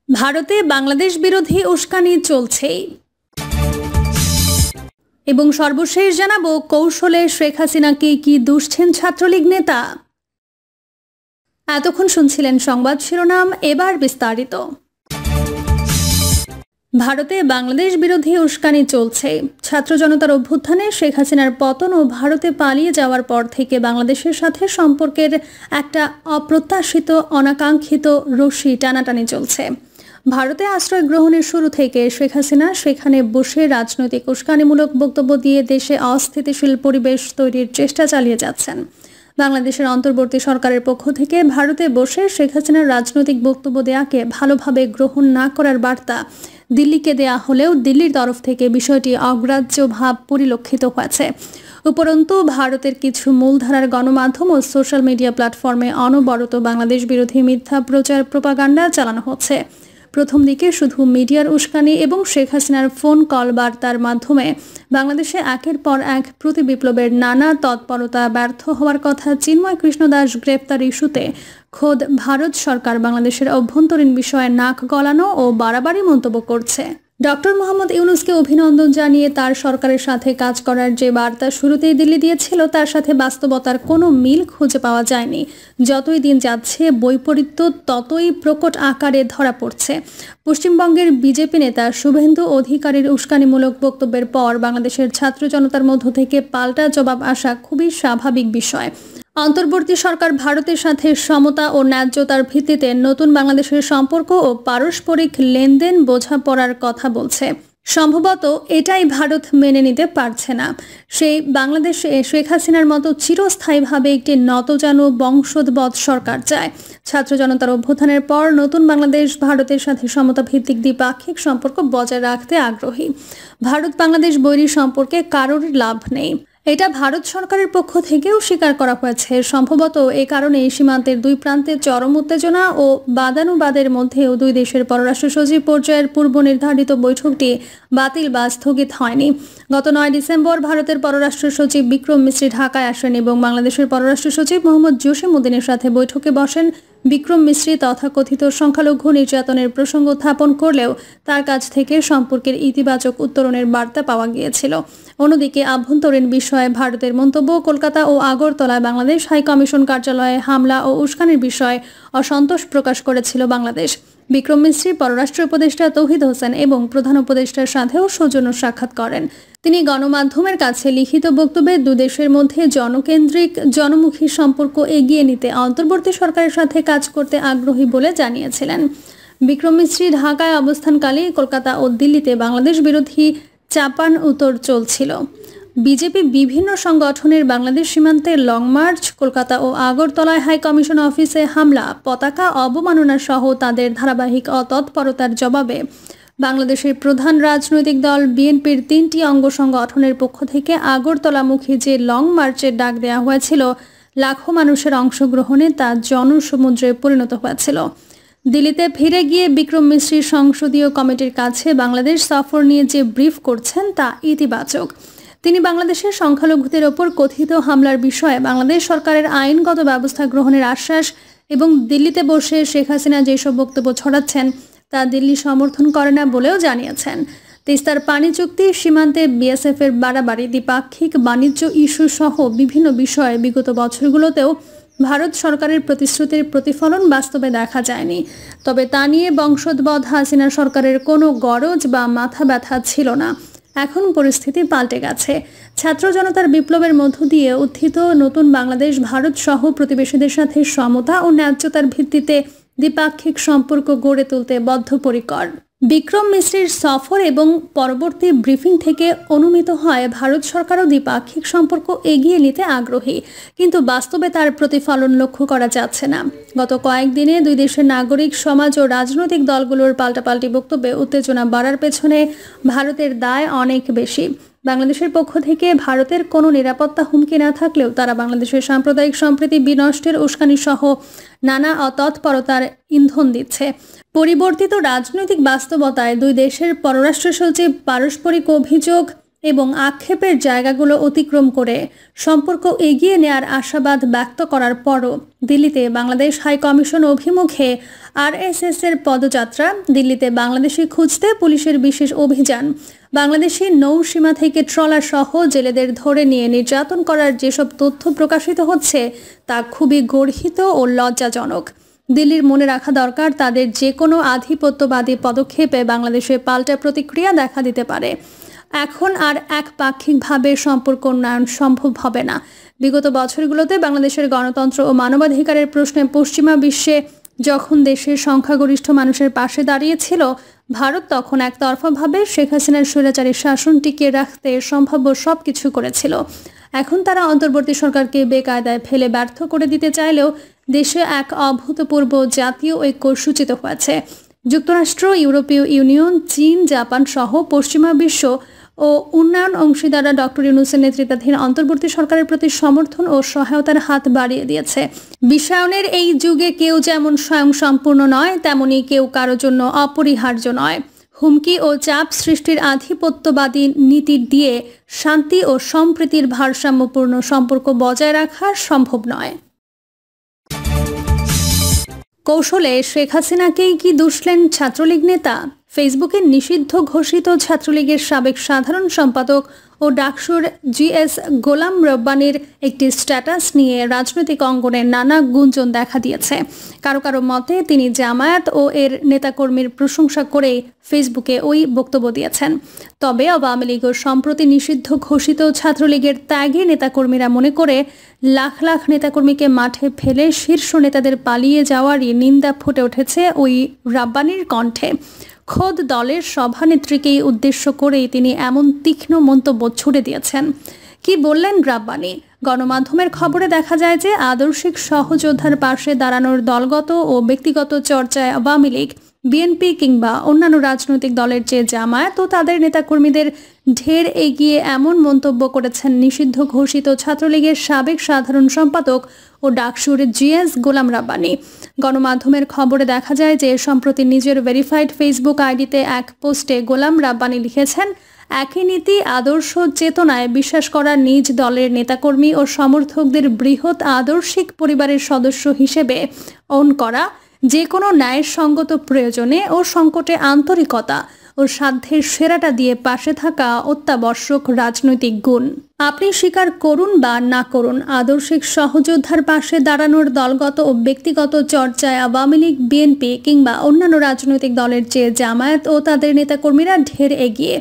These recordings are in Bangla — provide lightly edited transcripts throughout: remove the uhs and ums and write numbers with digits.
ভারতে বাংলাদেশ বিরোধী উস্কানি চলছেই এবং সর্বশেষ জানাবো কৌশলে শেখ হাসিনাকে কি দুষছেন ছাত্রলীগ নেতা। এতক্ষণ শুনছিলেন সংবাদ শিরোনাম, এবার বিস্তারিত। ভারতে বাংলাদেশ বিরোধী উস্কানি চলছে। ছাত্র জনতার অভ্যুত্থানে শেখ হাসিনার পতন ও ভারতে পালিয়ে যাওয়ার পর থেকে বাংলাদেশের সাথে সম্পর্কের একটা অপ্রত্যাশিত অনাকাঙ্ক্ষিত রশ্মি টানাটানি চলছে। ভারতে আশ্রয় গ্রহণের শুরু থেকে শেখ হাসিনা সেখানে বসে রাজনৈতিক উস্কানিমূলক বক্তব্য দিয়ে দেশে অস্থিতিশীল পরিবেশ তৈরির চেষ্টা চালিয়ে যাচ্ছেন। বাংলাদেশের অন্তর্বর্তী সরকারের পক্ষ থেকে ভারতে বসে শেখ হাসিনার রাজনৈতিক বক্তব্য দেয়াকে ভালোভাবে গ্রহণ না করার বার্তা দিল্লিকে দেয়া হলেও দিল্লির তরফ থেকে বিষয়টি অগ্রাহ্য ভাব পরিলক্ষিত হয়েছে। উপরন্তু ভারতের কিছু মূলধারার গণমাধ্যম ও সোশ্যাল মিডিয়া প্ল্যাটফর্মে অনবরত বাংলাদেশ বিরোধী মিথ্যা প্রচার প্রোপাগান্ডা চালানো হচ্ছে। প্রথম দিকে শুধু মিডিয়ার উস্কানি এবং শেখ হাসিনার ফোন কল বার্তার মাধ্যমে বাংলাদেশে একের পর এক প্রতি বিপ্লবের নানা তৎপরতা ব্যর্থ হওয়ার কথা চিন্ময় কৃষ্ণ দাস গ্রেপ্তার ইস্যুতে খোদ ভারত সরকার বাংলাদেশের অভ্যন্তরীণ বিষয়ে নাক গলানো ও বাড়াবাড়ি মন্তব্য করছে। ডক্টর মোহাম্মদ ইউনূসকে অভিনন্দন জানিয়ে তার সরকারের সাথে কাজ করার যে বার্তা শুরুতেই দিল্লি দিয়েছিল তার সাথে বাস্তবতার কোনো মিল খুঁজে পাওয়া যায়নি। যতই দিন যাচ্ছে বৈপরীত্য ততই প্রকট আকারে ধরা পড়ছে। পশ্চিমবঙ্গের বিজেপি নেতা শুভেন্দু অধিকারীর উস্কানিমূলক বক্তব্যের পর বাংলাদেশের ছাত্র জনতার মধ্য থেকে পাল্টা জবাব আসা খুবই স্বাভাবিক বিষয়। অন্তর্বর্তী সরকার ভারতের সাথে সমতা ও ন্যায্যতার ভিত্তিতে নতুন বাংলাদেশের সম্পর্ক ও পারস্পরিক লেনদেন বোঝাপড়ার কথা বলছে। সম্ভবত এটাই ভারত মেনে নিতে পারছে না। সেই বাংলাদেশে শেখ হাসিনার মতো চিরস্থায়ীভাবে একটি নতজানু বংশোদ্ভূত সরকার চায়। ছাত্র জনতার অভ্যুত্থানের পর নতুন বাংলাদেশ ভারতের সাথে সমতা ভিত্তিক দ্বিপাক্ষিক সম্পর্ক বজায় রাখতে আগ্রহী। ভারত বাংলাদেশ বৈরী সম্পর্কে কারোর লাভ নেই, এটা ভারত সরকারের পক্ষ থেকেও স্বীকার করা হয়েছে। সম্ভবত এ কারণে সীমান্তের দুই প্রান্তে চরম উত্তেজনা ও বাদানুবাদের মধ্যেও দুই দেশের পররাষ্ট্র সচিব পর্যায়ের পূর্ব নির্ধারিত বৈঠকটি বাতিল বা স্থগিত হয়নি। গত 9 ডিসেম্বর ভারতের পররাষ্ট্র সচিব বিক্রম মিশ্রি ঢাকায় আসেন এবং বাংলাদেশের পররাষ্ট্র সচিব মোহাম্মদ জসিম উদ্দিনের সাথে বৈঠকে বসেন। বিক্রম মিশ্রি তথাকথিত সংখ্যালঘু নির্যাতনের প্রসঙ্গ উত্থাপন করলেও তার কাছ থেকে সম্পর্কের ইতিবাচক উত্তরণের বার্তা পাওয়া গিয়েছিল। অন্যদিকে আভ্যন্তরীণ বিষয়ে ভারতের মন্তব্য, কলকাতা ও আগরতলায় বাংলাদেশ হাই কমিশন কার্যালয়ে হামলা ও উস্কানির বিষয়ে অসন্তোষ প্রকাশ করেছিল বাংলাদেশ। বিক্রম মিশ্রি পররাষ্ট্র উপদেষ্টা তৌহিদ হোসেন এবং প্রধান উপদেষ্টার সাথেও সৌজন্য সাক্ষাৎ করেন। তিনি গণমাধ্যমের কাছে লিখিত বক্তব্যে দুদেশের মধ্যে জনকেন্দ্রিক জনমুখী সম্পর্ক এগিয়ে নিতে অন্তর্বর্তী সরকারের সাথে কাজ করতে আগ্রহী বলে জানিয়েছিলেন। বিক্রম মিশ্রি ঢাকায় অবস্থানকালে কলকাতা ও দিল্লিতে বাংলাদেশ বিরোধী চাপান উত্তর চলছিল। বিজেপি বিভিন্ন সংগঠনের বাংলাদেশ সীমান্তে লং মার্চ, কলকাতা ও আগরতলায় হাই কমিশন অফিসে হামলা, পতাকা অবমাননা সহ তাদের ধারাবাহিক অতৎপরতার জবাবে বাংলাদেশের প্রধান রাজনৈতিক দল বিএনপির 3টি অঙ্গ সংগঠনের পক্ষ থেকে আগরতলামুখী যে লং মার্চের ডাক দেওয়া হয়েছিল, লাখো মানুষের অংশগ্রহণে তা জনসমুদ্রে পরিণত হয়েছিল। দিল্লিতে ফিরে গিয়ে বিক্রম মিশ্রির সংসদীয় কমিটির কাছে বাংলাদেশ সফর নিয়ে যে ব্রিফ করছেন তা ইতিবাচক। তিনি বাংলাদেশের সংখ্যালঘুদের ওপর কথিত হামলার বিষয়ে বাংলাদেশ সরকারের আইনগত ব্যবস্থা গ্রহণের আশ্বাস এবং দিল্লিতে বসে শেখ হাসিনা যেসব বক্তব্য ছড়াচ্ছেন তা দিল্লি সমর্থন করে না বলেও জানিয়েছেন। তিস্তার পানি চুক্তি, সীমান্তে বিএসএফ এর বাড়াবাড়ি, দ্বিপাক্ষিক বাণিজ্য ইস্যু সহ বিভিন্ন বিষয়ে বিগত বছরগুলোতেও ভারত সরকারের প্রতিশ্রুতির প্রতিফলন বাস্তবে দেখা যায়নি। তবে তা নিয়ে বংশোদ্ভূত হাসিনা সরকারের কোনো গরজ বা মাথা ব্যথা ছিল না। এখন পরিস্থিতি পাল্টে গেছে। ছাত্র জনতার বিপ্লবের মধ্য দিয়ে উত্থিত নতুন বাংলাদেশ ভারত সহ প্রতিবেশীদের সাথে সমতা ও ন্যায্যতার ভিত্তিতে দ্বিপাক্ষিক সম্পর্ক গড়ে তুলতে বদ্ধপরিকর। বিক্রম মিশ্রির সফর এবং পরবর্তী ব্রিফিং থেকে অনুমিত হয় ভারত সরকারও দ্বিপাক্ষিক সম্পর্ক এগিয়ে নিতে আগ্রহী, কিন্তু বাস্তবে তার প্রতিফলন লক্ষ্য করা যাচ্ছে না। গত কয়েকদিনে দুই দেশের নাগরিক সমাজ ও রাজনৈতিক দলগুলোর পাল্টাপাল্টি বক্তব্যে উত্তেজনা বাড়ার পেছনে ভারতের দায় অনেক বেশি। বাংলাদেশের পক্ষ থেকে ভারতের কোনো নিরাপত্তা হুমকি না থাকলেও তারা বাংলাদেশের সাম্প্রদায়িক সম্প্রীতি বিনষ্টের উস্কানি সহ নানা অতৎপরতার ইন্ধন দিচ্ছে। পরিবর্তিত রাজনৈতিক বাস্তবতায় দুই দেশের পররাষ্ট্র সচিব পারস্পরিক অভিযোগ এবং আক্ষেপের জায়গাগুলো অতিক্রম করে সম্পর্ক এগিয়ে নেয়ার আশাবাদ ব্যক্ত করার পরও দিল্লিতে বাংলাদেশ হাই কমিশন অভিমুখে আরএসএসের পদযাত্রা, দিল্লিতে বাংলাদেশি খুঁজতে পুলিশের বিশেষ অভিযান, বাংলাদেশি নৌসীমা থেকে ট্রলার সহ জেলেদের ধরে নিয়ে নির্যাতন করার যেসব তথ্য প্রকাশিত হচ্ছে তা খুবই গর্হিত ও লজ্জাজনক। দিল্লির মনে রাখা দরকার, তাদের যে কোনো আধিপত্যবাদী পদক্ষেপে বাংলাদেশে পাল্টা প্রতিক্রিয়া দেখা দিতে পারে। এখন আর একপাক্ষিকভাবে সম্পর্ক উন্নয়ন সম্ভব হবে না। বিগত বছরগুলোতে বাংলাদেশের গণতন্ত্র ও মানবাধিকারের প্রশ্নে পশ্চিমা বিশ্বে যখন দেশের সংখ্যাগরিষ্ঠ মানুষের পাশে দাঁড়িয়েছিল, ভারত তখন একতরফাভাবে শেখ হাসিনার স্বৈরাচারী শাসন টিকিয়ে রাখতে সম্ভাব্য সব কিছু করেছিল। এখন তারা অন্তর্বর্তী সরকারকে বেকায়দায় ফেলে ব্যর্থ করে দিতে চাইলেও দেশে এক অভূতপূর্ব জাতীয় ঐক্য সূচিত হয়েছে। যুক্তরাষ্ট্র, ইউরোপীয় ইউনিয়ন, চীন, জাপান সহ পশ্চিমা বিশ্ব ও উন্নয়ন অংশীদাররা ডক্টর ইউনূসের নেতৃত্বাধীন অন্তর্বর্তী সরকারের প্রতি সমর্থন ও সহায়তার হাত বাড়িয়ে দিয়েছে। বিশ্বায়নের এই যুগে কেউ যেমন স্বয়ংসম্পূর্ণ নয়, তেমনি কেউ কারো জন্য অপরিহার্য নয়। হুমকি ও চাপ সৃষ্টির আধিপত্যবাদী নীতি দিয়ে শান্তি ও সম্প্রীতির ভারসাম্যপূর্ণ সম্পর্ক বজায় রাখা সম্ভব নয়। কৌশলে শেখ হাসিনাকেই কি দুষলেন ছাত্রলীগ নেতা? ফেসবুকে নিষিদ্ধ ঘোষিত ছাত্রলীগের সাবেক সাধারণ সম্পাদক ও ডাকসুর জিএস গোলাম রব্বানীর একটি স্ট্যাটাস নিয়ে রাজনৈতিক অঙ্গনে নানা গুঞ্জন দেখা দিয়েছে। কারো কারো মতে তিনি জামায়াত ও এর নেতাকর্মীর প্রশংসা করেই ফেসবুকে ওই বক্তব্য দিয়েছেন। তবে আওয়ামী লীগ ও সম্প্রতি নিষিদ্ধ ঘোষিত ছাত্রলীগের ত্যাগী নেতাকর্মীরা মনে করে লাখ লাখ নেতাকর্মীকে মাঠে ফেলে শীর্ষ নেতাদের পালিয়ে যাওয়ারই নিন্দা ফুটে উঠেছে ওই রাব্বানীর কণ্ঠে। খোদ দলের সভানেত্রীকেই উদ্দেশ্য করেই তিনি এমন তীক্ষ্ণ মন্তব্য ছুড়ে দিয়েছেন। কি বললেন রাব্বানী? গণমাধ্যমের খবরে দেখা যায় যে আদর্শিক সহযোদ্ধার পাশে দাঁড়ানোর দলগত ও ব্যক্তিগত চর্চায় আওয়ামী লীগ, বিএনপি কিংবা অন্যান্য রাজনৈতিক দলের চেয়ে জামায়াত ও তাদের নেতাকর্মীদের ঢের এগিয়ে এমন মন্তব্য করেছেন নিষিদ্ধ ঘোষিত ছাত্রলীগের সাবেক সাধারণ সম্পাদক ও ডাকসুর জিএস গোলাম রব্বানী। গণমাধ্যমের খবরে দেখা যায় যে সম্প্রতি নিজের ভেরিফাইড ফেসবুক আইডিতে এক পোস্টে গোলাম রব্বানী লিখেছেন, একই নীতি আদর্শ চেতনায় বিশ্বাস করা নিজ দলের নেতাকর্মী ও সমর্থকদের বৃহৎ আদর্শিক পরিবারের সদস্য হিসেবে অন করা, যে কোনো ন্যায়সঙ্গত প্রয়োজনে ও সংকটে আন্তরিকতা ও সাধ্যের সেরাটা দিয়ে পাশে থাকা অত্যাবশ্যক রাজনৈতিক গুণ। আপনি স্বীকার করুন বা না করুন, আদর্শিক সহযোদ্ধার পাশে দাঁড়ানোর দলগত ও ব্যক্তিগত চর্চায় আওয়ামী লীগ, বিএনপি কিংবা অন্যান্য রাজনৈতিক দলের চেয়ে জামায়াত ও তাদের নেতাকর্মীরা ঢের এগিয়ে।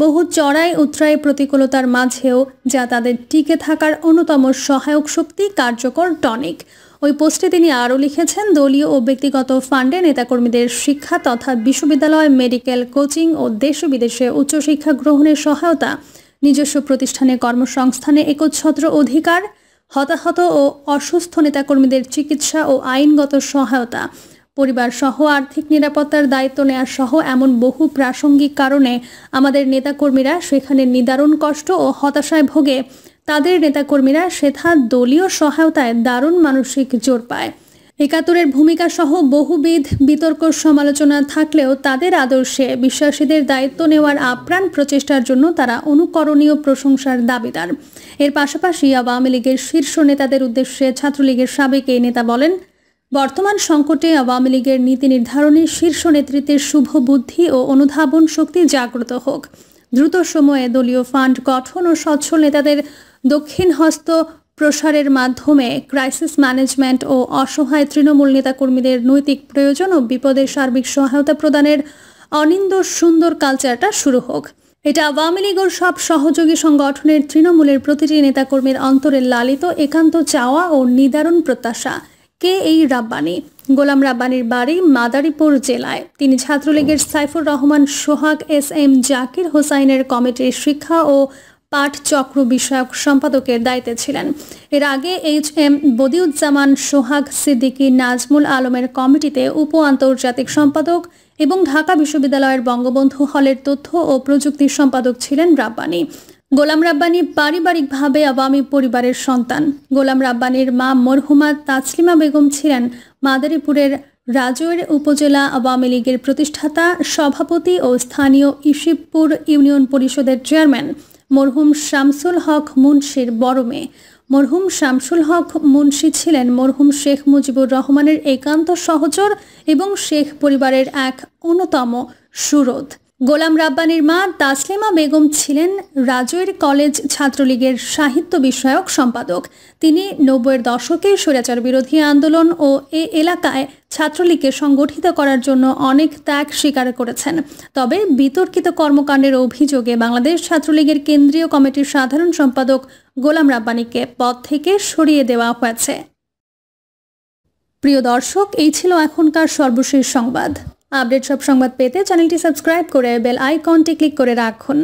বহু চড়াই উতরাই প্রতিকূলতার মাঝেও যা তাদের টিকে থাকার অন্যতম সহায়ক শক্তি, কার্যকর টনিক। ওই পোস্টে তিনি আরও লিখেছেন, দলীয় ও ব্যক্তিগত ফান্ডে নেতাকর্মীদের শিক্ষা তথা বিশ্ববিদ্যালয়, মেডিকেল, কোচিং ও দেশ বিদেশে উচ্চশিক্ষা গ্রহণের সহায়তা, নিজস্ব প্রতিষ্ঠানে কর্মসংস্থানে একচ্ছত্র অধিকার, হতাহত ও অসুস্থ নেতাকর্মীদের চিকিৎসা ও আইনগত সহায়তা, পরিবার সহ আর্থিক নিরাপত্তার দায়িত্ব নেওয়া সহ এমন বহু প্রাসঙ্গিক কারণে আমাদের নেতাকর্মীরা সেখানে নিদারুণ কষ্ট ও হতাশায় ভোগে। তাদের নেতাকর্মীরা সেথা দলীয় সহায়তায় দারুণ মানসিক জোর পায়। একাত্তরের ভূমিকা সহ বহুবিধ বিতর্ক সমালোচনা থাকলেও তাদের আদর্শে বিশ্বাসীদের দায়িত্ব নেওয়ার আপ্রাণ প্রচেষ্টার জন্য তারা অনুকরণীয় প্রশংসার দাবিদার। এর পাশাপাশি আওয়ামী লীগের শীর্ষ নেতাদের উদ্দেশ্যে ছাত্রলীগের সাবেক এই নেতা বলেন, বর্তমান সংকটে আওয়ামী লীগের নীতি নির্ধারণী শীর্ষ নেতৃত্বের শুভ বুদ্ধি ও অনুধাবন শক্তি জাগ্রত হোক। দ্রুত সময়ে দলীয় ফান্ড গঠন ও সচ্ছল নেতাদের দক্ষিণ হস্ত প্রসারের মাধ্যমে ক্রাইসিস ম্যানেজমেন্ট ও অসহায় তৃণমূল নেতাকর্মীদের নৈতিক প্রয়োজন ও বিপদের সার্বিক সহায়তা প্রদানের অনিন্দ সুন্দর কালচারটা শুরু হোক। এটা আওয়ামী লীগ ও সব সহযোগী সংগঠনের তৃণমূলের প্রতিটি নেতাকর্মীর অন্তরে লালিত একান্ত চাওয়া ও নিদারুণ প্রত্যাশা। কে এই রাব্বানী? গোলাম রাব্বানীর বাড়ি মাদারীপুর জেলায়। তিনি ছাত্রলীগের সাইফুর রহমান সোহাগ, এস.এম. জাকির হোসাইনের কমিটির শিক্ষা ও পাঠ চক্র বিষয়ক সম্পাদকের দায়িত্বে ছিলেন। এর আগে এইচ.এম. বদিউজ্জামান সোহাগ, সিদ্দিকী, নাজমুল আলমের কমিটিতে উপ আন্তর্জাতিক সম্পাদক এবং ঢাকা বিশ্ববিদ্যালয়ের বঙ্গবন্ধু হলের তথ্য ও প্রযুক্তি সম্পাদক ছিলেন রাব্বানী। গোলাম রাব্বানী পারিবারিকভাবে আওয়ামী পরিবারের সন্তান। গোলাম রাব্বানীর মা মরহুমা তাসলিমা বেগম ছিলেন মাদারীপুরের রাজৈর উপজেলা আওয়ামী লীগের প্রতিষ্ঠাতা সভাপতি ও স্থানীয় ইসিবপুর ইউনিয়ন পরিষদের চেয়ারম্যান। মরহুম শামসুল হক মুন্সির বড় মেয়ে। মরহুম শামসুল হক মুন্সি ছিলেন মরহুম শেখ মুজিবুর রহমানের একান্ত সহচর এবং শেখ পরিবারের এক অন্যতম সুরোদ। গোলাম রাব্বানীর মা তাসলিমা বেগম ছিলেন রাজৈর কলেজ ছাত্রলীগের সাহিত্য বিষয়ক সম্পাদক। তিনি 90-এর দশকে স্বৈরাচার বিরোধী আন্দোলন ও এ এলাকায় ছাত্রলীগকে সংগঠিত করার জন্য অনেক ত্যাগ স্বীকার করেছেন। তবে বিতর্কিত কর্মকাণ্ডের অভিযোগে বাংলাদেশ ছাত্রলীগের কেন্দ্রীয় কমিটির সাধারণ সম্পাদক গোলাম রাব্বানীকে পদ থেকে সরিয়ে দেওয়া হয়েছে। প্রিয় দর্শক, এই ছিল এখনকার সর্বশেষ সংবাদ। আপডেট সব সংবাদ পেতে চ্যানেলটি সাবস্ক্রাইব করে বেল আইকনটি ক্লিক করে রাখুন।